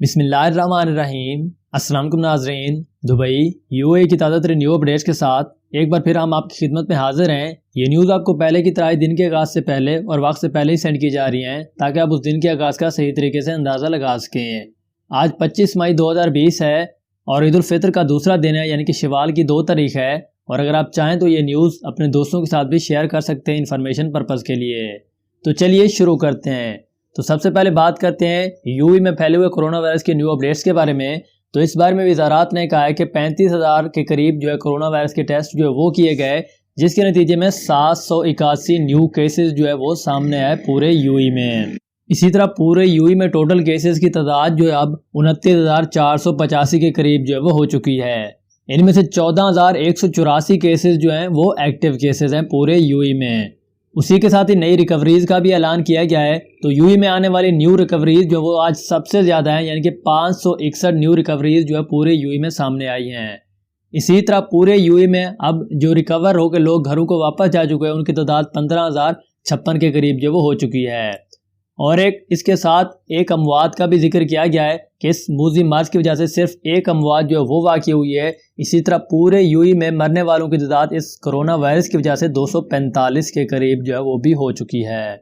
بسم اللہ الرحمن الرحیم۔ السلام علیکم ناظرین، دبئی یو اے کی تازہ ترین نیو اپڈیٹس کے ساتھ ایک بار پھر ہم آپ کی خدمت میں حاضر ہیں۔ یہ نیوز آپ کو پہلے کی طرح دن کے آغاز سے پہلے اور وقت سے پہلے ہی سینڈ کی جا رہی ہیں تاکہ آپ اس دن کے آغاز کا صحیح طریقے سے اندازہ لگا سکیں۔ آج 25 مئی 2020 ہے اور عید الفطر کا دوسرا دن ہے، یعنی کہ شوال کی 2 تاریخ ہے، اور اگر آپ چاہیں تو یہ نیوز اپنے دوستوں کے ساتھ بھی شیئر کر سکتے ہیں انفارمیشن پرپز کے لیے۔ تو چلیے شروع کرتے ہیں۔ تو سب سے پہلے بات کرتے ہیں یو اے میں پھیلے ہوئے کرونا وائرس کے نیو اپڈیٹس کے بارے میں۔ تو اس بارے میں وزارت نے کہا ہے کہ 35,000 کے قریب کرونا وائرس کے ٹیسٹ وہ کیے گئے، جس کے نتیجے میں 781 نیو کیسز وہ سامنے آئے پورے یو اے میں۔ اسی طرح پورے یو اے میں ٹوٹل کیسز کی تعداد اب 29,485 کے قریب وہ ہو چکی ہے۔ ان میں سے 14,184 کیسز وہ ایکٹیو کیسز ہیں پورے یو اے میں۔ اسی کے ساتھ ہی نئی ریکوریز کا بھی اعلان کیا گیا ہے۔ تو یو اے میں آنے والی نیو ریکوریز وہ آج سب سے زیادہ ہیں، یعنی کہ 561 نیو ریکوریز پورے یو اے میں سامنے آئی ہیں۔ اسی طرح پورے یو اے میں اب جو ریکور ہو کے لوگ گھروں کو واپس جا چکے ہیں، ان کی تعداد 15,056 کے قریب وہ ہو چکی ہے۔ اور اس کے ساتھ ایک اموات کا بھی ذکر کیا گیا ہے کہ اس موذی مرض کی وجہ سے صرف ایک اموات وہ واقع ہوئی ہے۔ اسی طرح پورے یو اے میں مرنے والوں کی تعداد اس کرونا وائرس کی وجہ سے 245 کے قریب وہ بھی ہو چکی ہے۔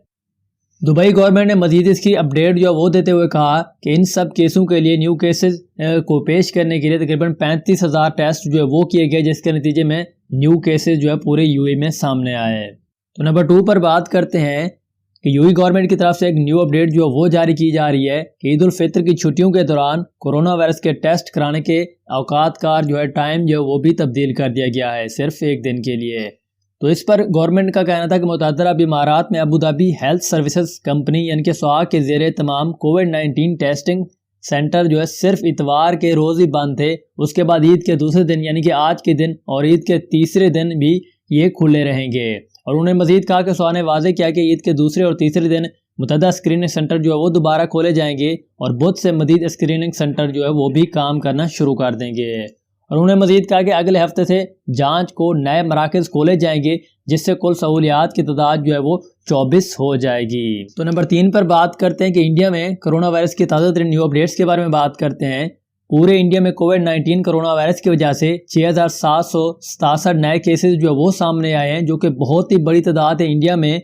دبئی گورنمنٹ نے مزید اس کی اپڈیٹ وہ دیتے ہوئے کہا کہ ان سب کیسوں کے لیے نیو کیسز کو پیش کرنے کے لیے تقریباً 35,000 ٹیسٹ وہ کیے گئے، جس کے نتیجے میں نیو کیسز پورے یو اے میں سامنے آئے۔ تو نمبر 2 پر بات کرتے ہیں کہ یو اے گورنمنٹ کی طرف سے ایک نیو اپڈیٹ وہ جاری کی جا رہی ہے کہ عید الفطر کی چھٹیوں کے دوران کورونا وائرس کے ٹیسٹ کرانے کے اوقات کا ٹائم وہ بھی تبدیل کر دیا گیا ہے، صرف ایک دن کے لیے۔ تو اس پر گورنمنٹ کا کہنا تھا کہ متعدد امارات میں ابوظہبی ہیلتھ سروسز کمپنی یعنی کہ سواگ کے زیر تمام کووڈ-19 ٹیسٹنگ سینٹر صرف اتوار کے روز ہی بند تھے۔ اس کے بعد عید کے دوسرے دن یعنی کہ آج کے دن اور عید کے تیسرے دن بھی یہ کھلے رہیں گے۔ اور انہوں نے مزید کہا کہ سواگ نے واضح کیا کہ عید کے دوسرے اور تیسرے دن متعدد اسکریننگ سینٹر وہ دوبارہ کھولے جائیں گے اور بدھ سے مزید اسکریننگ سینٹر وہ بھی کام کرنا شروع کر دیں گے۔ اور انہوں نے مزید کہا کہ اگلے ہفتے سے جانچ کو نئے مراکز کھولے جائیں گے، جس سے کل سہولیات کی تعداد وہ 24 ہو جائے گی۔ تو نمبر 3 پر بات کرتے ہیں کہ انڈیا میں کرونا وائرس کی تازہ ترین نیو اپڈیٹس کے بارے میں بات کرتے ہیں۔ پورے انڈیا میں کووڈ-19 کرونا وائرس کی وجہ سے 6,767 نئے کیسز وہ سامنے آئے ہیں، جو کہ بہت ہی بڑی تعداد ہے انڈیا میں،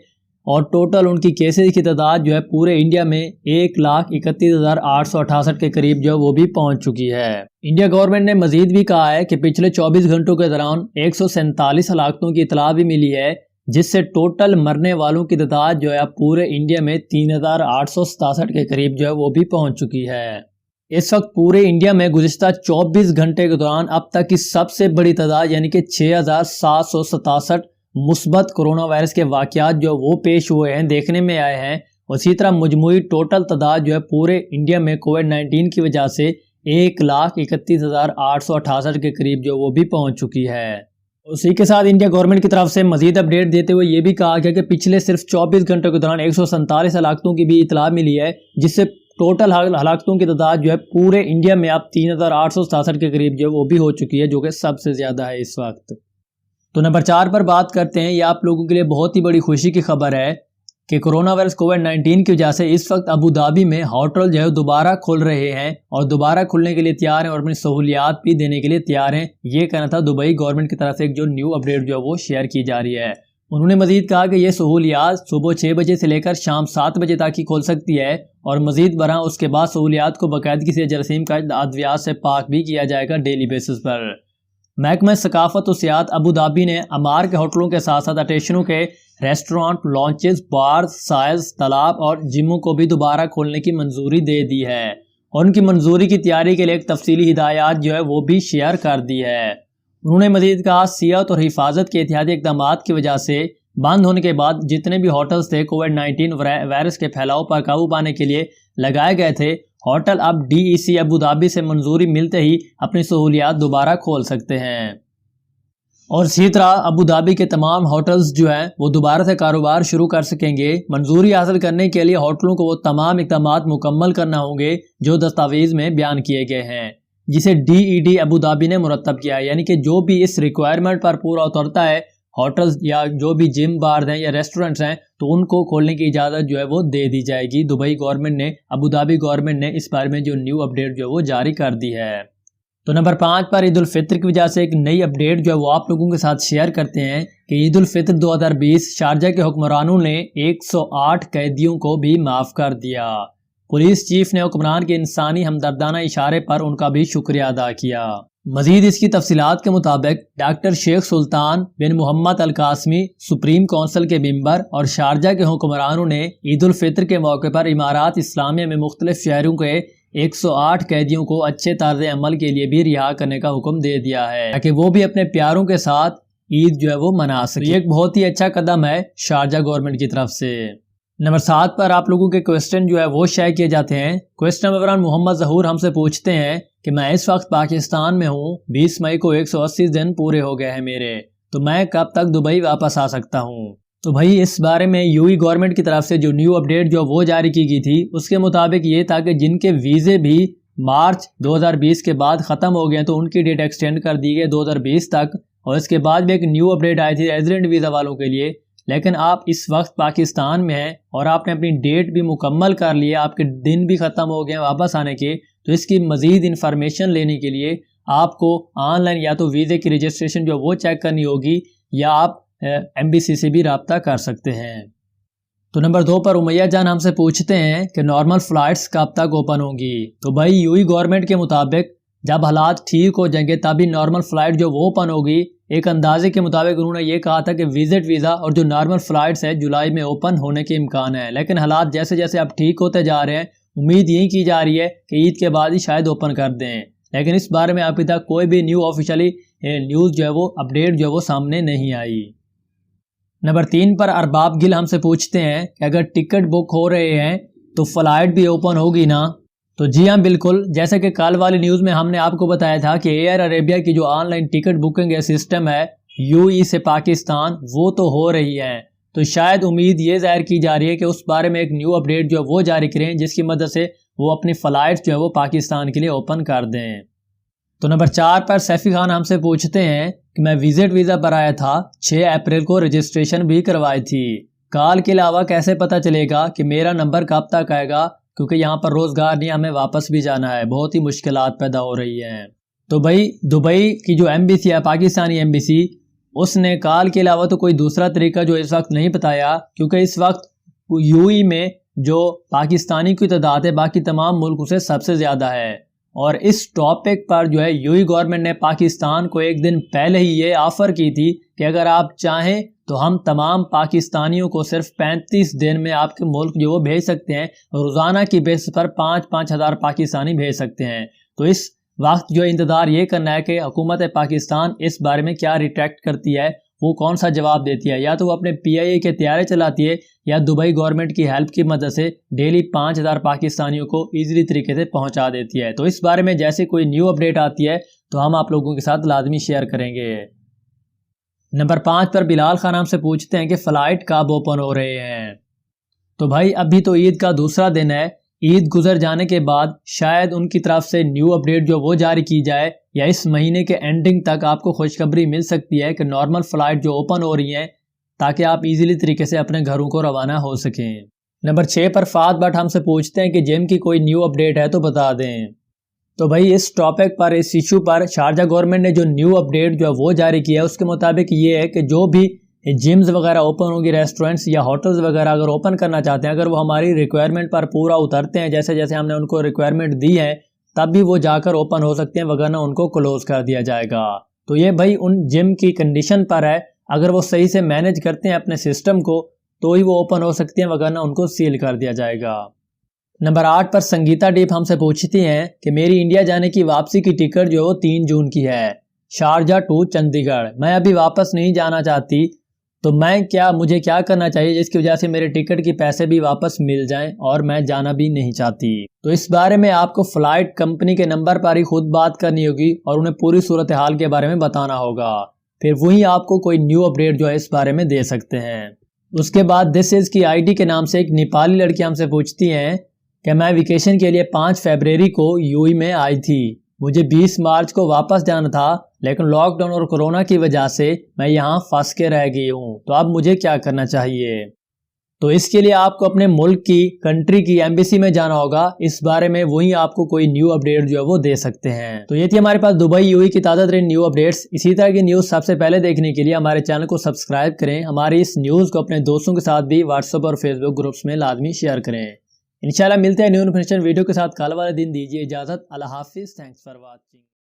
اور ٹوٹل ان کی کیسز کی تعداد پورے انڈیا میں 1,31,868 کے قریب وہ بھی پہنچ چکی ہے۔ انڈیا گورنمنٹ نے مزید بھی کہا ہے کہ پچھلے 24 گھنٹوں کے دوران 147 ہلاکتوں کی اطلاع بھی ملی ہے، جس سے ٹوٹل مرنے والوں کی تعداد پورے انڈیا میں 3,867 کے قریب وہ بھی پہنچ چکی ہے۔ اس وقت پورے انڈیا میں گزشتہ 24 گھنٹے کے دوران اب تک کی سب سے بڑی تعداد یعنی کہ 6,767 مثبت کرونا وائرس کے واقعات وہ پیش ہوئے ہیں، دیکھنے میں آئے ہیں۔ اسی طرح مجموعی ٹوٹل تعداد پورے انڈیا میں کووڈ-19 کی وجہ سے 1,31,868 کے قریب وہ بھی پہنچ چکی ہے۔ اسی کے ساتھ انڈیا گورنمنٹ کی طرف سے مزید اپڈیٹ دیتے ہوئے یہ بھی کہا گیا کہ پچھلے صرف 24 گھنٹوں کے دوران 147 ہلاکتوں کی بھی اطلاع ملی ہے، جس سے ٹوٹل ہلاکتوں کی تعداد پورے انڈیا میں اب 3,867 کے قریب وہ بھی ہو چکی ہے، جو کہ سب سے زیادہ ہے اس وقت۔ تو نمبر 4 پر بات کرتے ہیں۔ یہ آپ لوگوں کے لیے بہت ہی بڑی خوشی کی خبر ہے کہ کرونا وائرس کووڈ-19 کی وجہ سے اس وقت ابوظہبی میں ہوٹل دوبارہ کھل رہے ہیں اور دوبارہ کھلنے کے لیے تیار ہیں اور اپنی سہولیات بھی دینے کے لیے تیار ہیں۔ یہ کہنا تھا دبئی گورنمنٹ کی طرف سے ایک جو نیو اپڈیٹ وہ شیئر کی جا رہی ہے۔ انہوں نے مزید کہا کہ یہ سہولیات صبح 6 بجے سے لے کر شام 7 بجے تک ہی کھول سکتی ہے، اور مزید برآں اس کے بعد سہولیات کو باقاعدگی سے جراثیم کا ادویات سے پاک بھی کیا جائے گا ڈیلی بیسس پر۔ محکمہ ثقافت و سیاحت ابوظہبی نے امار کے ہوٹلوں کے ساتھ ساتھ اٹیشنوں کے ریسٹورانٹ، لانچز، بارز، سائز، تالاب اور جموں کو بھی دوبارہ کھولنے کی منظوری دے دی ہے، اور ان کی منظوری کی تیاری کے لیے ایک تفصیلی ہدایات وہ بھی شیئر کر دی ہے۔ انہوں نے مزید کہا صحت اور حفاظت کے احتیاطی اقدامات کی وجہ سے بند ہونے کے بعد جتنے بھی ہوٹلز تھے کووڈ-19 وائرس کے پھیلاؤ پر قابو پانے کے لیے لگائے گئے تھے، ہوٹل اب DEC ابوظہبی سے منظوری ملتے ہی اپنی سہولیات دوبارہ کھول سکتے ہیں۔ اور اسی طرح ابوظہبی کے تمام ہوٹلز وہ دوبارہ سے کاروبار شروع کر سکیں گے۔ منظوری حاصل کرنے کے لیے ہوٹلوں کو وہ تمام اقدامات مکمل کرنا ہوں گے جو دستاویز میں بیان کیے گئے ہیں، جسے DED ابوظہبی نے مرتب کیا ہے، یعنی کہ جو بھی اس ریکوائرمنٹ پر پورا اترتا ہے ہوٹلز یا جو بھی جم بارز ہیں یا ریسٹورنٹس ہیں تو ان کو کھولنے کی اجازت جو ہے وہ دے دی جائے گی۔ دبئی گورنمنٹ نے، ابوظہبی گورنمنٹ نے اس بارے میں جو نیو اپڈیٹ جو ہے وہ جاری کر دی ہے۔ تو نمبر 5 پر عید الفطر کی وجہ سے ایک نئی اپڈیٹ جو ہے وہ آپ لوگوں کے ساتھ شیئر کرتے ہیں کہ عید الفطر 2020 شارجہ کے حکمرانوں نے 108 قیدیوں کو بھی معاف کر دیا۔ پولیس چیف نے حکمران کے انسانی ہمدردانہ اشارے پر ان کا بھی شکریہ ادا کیا۔ مزید اس کی تفصیلات کے مطابق ڈاکٹر شیخ سلطان بن محمد القاسمی سپریم کونسل کے ممبر اور شارجہ کے حکمرانوں نے عید الفطر کے موقع پر امارات اسلامیہ میں مختلف شہروں کے 108 قیدیوں کو اچھے طرز عمل کے لیے بھی رہا کرنے کا حکم دے دیا ہے تاکہ وہ بھی اپنے پیاروں کے ساتھ عید جو ہے وہ منا سکیں۔ یہ ایک بہت ہی اچھا قدم ہے شارجہ گورنمنٹ کی طرف سے۔ نمبر 7 پر آپ لوگوں کے کوسچن جو ہے وہ شیئر کیے جاتے ہیں۔ کوسچن نمبر 1 محمد ظہور ہم سے پوچھتے ہیں کہ میں اس وقت پاکستان میں ہوں، 20 مئی کو 180 دن پورے ہو گئے ہیں میرے، تو میں کب تک دبئی واپس آ سکتا ہوں؟ تو بھائی اس بارے میں یو ای گورنمنٹ کی طرف سے جو نیو اپڈیٹ جو وہ جاری کی گئی تھی اس کے مطابق یہ تھا کہ جن کے ویزے بھی مارچ 2020 کے بعد ختم ہو گئے تو ان کی ڈیٹ ایکسٹینڈ کر دی گئی 2020 تک، اور اس کے بعد بھی ایک نیو اپڈیٹ آئی تھی ریزیڈنٹ ویزا والوں کے لیے۔ لیکن آپ اس وقت پاکستان میں ہیں اور آپ نے اپنی ڈیٹ بھی مکمل کر لی ہے، آپ کے دن بھی ختم ہو گئے ہیں واپس آنے کے، تو اس کی مزید انفارمیشن لینے کے لیے آپ کو آن لائن یا تو ویزے کی رجسٹریشن جو وہ چیک کرنی ہوگی یا آپ ایمبیسی سے بھی رابطہ کر سکتے ہیں۔ تو نمبر 2 پر امیہ جان ہم سے پوچھتے ہیں کہ نارمل فلائٹس کب تک اوپن ہوں گی؟ تو بھائی یو ای گورنمنٹ کے مطابق جب حالات ٹھیک ہو جائیں گے تبھی نارمل فلائٹ جو وہ اوپن ہوگی۔ ایک اندازے کے مطابق انہوں نے یہ کہا تھا کہ وزٹ ویزا اور جو نارمل فلائٹس ہے جولائی میں اوپن ہونے کے امکان ہے، لیکن حالات جیسے جیسے اب ٹھیک ہوتے جا رہے ہیں امید یہی کی جا رہی ہے کہ عید کے بعد ہی شاید اوپن کر دیں، لیکن اس بارے میں ابھی تک کوئی بھی نیو آفیشلی نیوز جو ہے وہ اپڈیٹ جو ہے وہ سامنے نہیں آئی۔ نمبر 3 پر ارباب گل ہم سے پوچھتے ہیں کہ اگر ٹکٹ بک ہو رہے ہیں تو فلائٹ بھی اوپن ہوگی نا؟ تو جی ہاں بالکل، جیسے کہ کل والی نیوز میں ہم نے آپ کو بتایا تھا کہ ایئر عربیہ کی جو on line ticket booking system ہے یو ای سے پاکستان وہ تو ہو رہی ہے، تو شاید امید یہ ظاہر کی جا رہی ہے کہ اس بارے میں ایک نیو اپڈیٹ جو وہ جاری کریں جس کی مدد سے وہ اپنی فلائٹ جو ہے وہ پاکستان کے لیے اوپن کر دیں۔ تو نمبر 4 پر سیفی خان ہم سے پوچھتے ہیں کہ میں وزٹ ویزا پر آیا تھا، 6 اپریل کو رجسٹریشن بھی کروائی تھی، کال کے علاوہ کیسے پتہ چلے گا کہ میرا نمبر کب تک آئے گا؟ کیونکہ یہاں پر روزگار نہیں، ہمیں واپس بھی جانا ہے، بہت ہی مشکلات پیدا ہو رہی ہیں۔ تو بھائی دبئی کی جو ایمبیسی ہے پاکستانی ایمبیسی، اس نے کال کے علاوہ تو کوئی دوسرا طریقہ جو اس وقت نہیں بتایا، کیونکہ اس وقت یو ای میں جو پاکستانی کی تعداد ہے باقی تمام ملکوں سے سب سے زیادہ ہے، اور اس ٹاپک پر جو ہے یو ای گورنمنٹ نے پاکستان کو ایک دن پہلے ہی یہ آفر کی تھی کہ اگر آپ چاہیں تو ہم تمام پاکستانیوں کو صرف 35 دن میں آپ کے ملک جو وہ بھیج سکتے ہیں، روزانہ کی بیس پر 5-5 ہزار پاکستانی بھیج سکتے ہیں۔ تو اس وقت جو انتظار یہ کرنا ہے کہ حکومت پاکستان اس بارے میں کیا ریٹریکٹ کرتی ہے، وہ کون سا جواب دیتی ہے، یا تو وہ اپنے پی آئی اے کے طیارے چلاتی ہے یا دبئی گورنمنٹ کی ہیلپ کی مدد سے ڈیلی 5000 پاکستانیوں کو ایزیلی طریقے سے پہنچا دیتی ہے۔ تو اس بارے میں جیسے کوئی نیو اپڈیٹ آتی ہے تو ہم آپ لوگوں کے ساتھ لازمی شیئر کریں گے۔ نمبر 5 پر بلال خان ہم سے پوچھتے ہیں کہ فلائٹ کب اوپن ہو رہے ہیں؟ تو بھائی ابھی تو عید کا دوسرا دن ہے، عید گزر جانے کے بعد شاید ان کی طرف سے نیو اپڈیٹ جو وہ جاری کی جائے، یا اس مہینے کے اینڈنگ تک آپ کو خوشخبری مل سکتی ہے کہ نارمل فلائٹ جو اوپن ہو رہی ہیں تاکہ آپ ایزیلی طریقے سے اپنے گھروں کو روانہ ہو سکیں۔ نمبر 6 پر فات بٹ ہم سے پوچھتے ہیں کہ جم کی کوئی نیو اپڈیٹ ہے تو بتا دیں۔ تو بھائی اس ٹاپک پر، اس ایشو پر شارجہ گورنمنٹ نے جو نیو اپڈیٹ جو وہ جاری کیا ہے اس کے مطابق یہ ہے کہ جو بھی جمز وغیرہ اوپن ہوگی، ریسٹورنٹس یا ہوٹلز وغیرہ اگر اوپن کرنا چاہتے ہیں، اگر وہ ہماری ریکوائرمنٹ پر پورا اترتے ہیں جیسے جیسے ہم نے ان کو ریکوائرمنٹ دی ہے، تب بھی وہ جا کر اوپن ہو سکتے ہیں، وگرنہ ان کو کلوز کر دیا جائے گا۔ تو یہ بھائی ان جم کی کنڈیشن پر ہے، اگر وہ صحیح سے مینیج کرتے ہیں اپنے سسٹم کو تو ہی وہ اوپن ہو سکتے ہیں، وگرنہ ان کو سیل کر دیا جائے گا۔ نمبر 8 پر سنگیتا ڈیپ ہم سے پوچھتی ہیں کہ میری انڈیا جانے کی واپسی کی ٹکٹ جو 3 جون کی ہے، شارجہ ٹو چندی گڑھ، میں ابھی واپس نہیں جانا چاہتی، تو مجھے کیا کرنا چاہیے جس کی وجہ سے میرے ٹکٹ کے پیسے بھی واپس مل جائیں اور میں جانا بھی نہیں چاہتی؟ تو اس بارے میں آپ کو فلائٹ کمپنی کے نمبر پر ہی خود بات کرنی ہوگی اور انہیں پوری صورتحال کے بارے میں بتانا ہوگا، پھر وہی آپ کو کوئی نیو اپڈیٹ جو ہے اس بارے میں دے سکتے ہیں۔ اس کے بعد دس از کی آئی ڈی کے نام سے ایک نیپالی لڑکی ہم سے پوچھتی ہیں کہ میں ویکیشن کے لیے 5 فیبروری کو یو ای میں آئی تھی، مجھے 20 مارچ کو واپس جانا تھا لیکن لاک ڈاؤن اور کورونا کی وجہ سے میں یہاں پھنس کے رہ گئی ہوں، تو اب مجھے کیا کرنا چاہیے؟ تو اس کے لیے آپ کو اپنے ملک کی کنٹری کی ایمبیسی میں جانا ہوگا، اس بارے میں وہی آپ کو کوئی نیو اپڈیٹ جو ہے وہ دے سکتے ہیں۔ تو یہ تھی ہمارے پاس دبئی یو اے کی تازہ ترین نیو اپڈیٹس۔ اسی طرح کی نیوز سب سے پہلے دیکھنے کے لیے ہمارے چینل کو سبسکرائب کریں، ہماری اس نیوز کو اپنے دوستوں کے ساتھ بھی واٹس ایپ اور فیس بک گروپس میں لازمی شیئر کریں۔ انشاءاللہ ملتے ہیں نیو انفارمیشن ویڈیو کے ساتھ، کل والے دن دیجیے اجازت، اللہ حافظ، تھینکس فار واچنگ۔